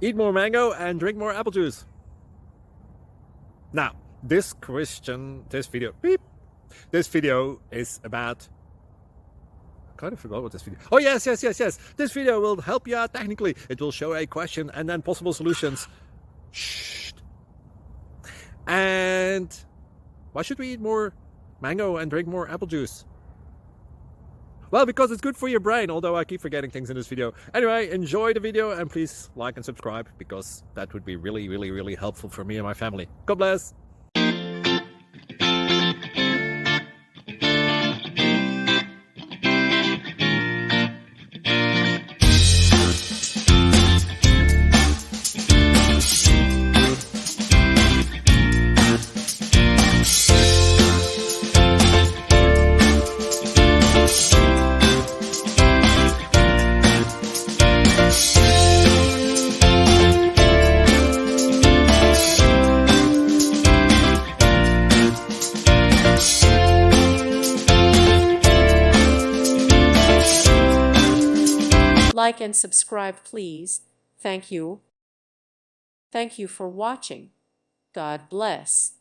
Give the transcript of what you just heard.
Eat more mango and drink more apple juice. Now, this video is about, I kind of forgot what this video. Oh, yes. This video will help you out technically. It will show a question and then possible solutions. Shh. And why should we eat more mango and drink more apple juice? Well, because it's good for your brain, although I keep forgetting things in this video. Anyway, enjoy the video and please like and subscribe, because that would be really helpful for me and my family. God bless. Like and subscribe, please. Thank you. Thank you for watching. God bless.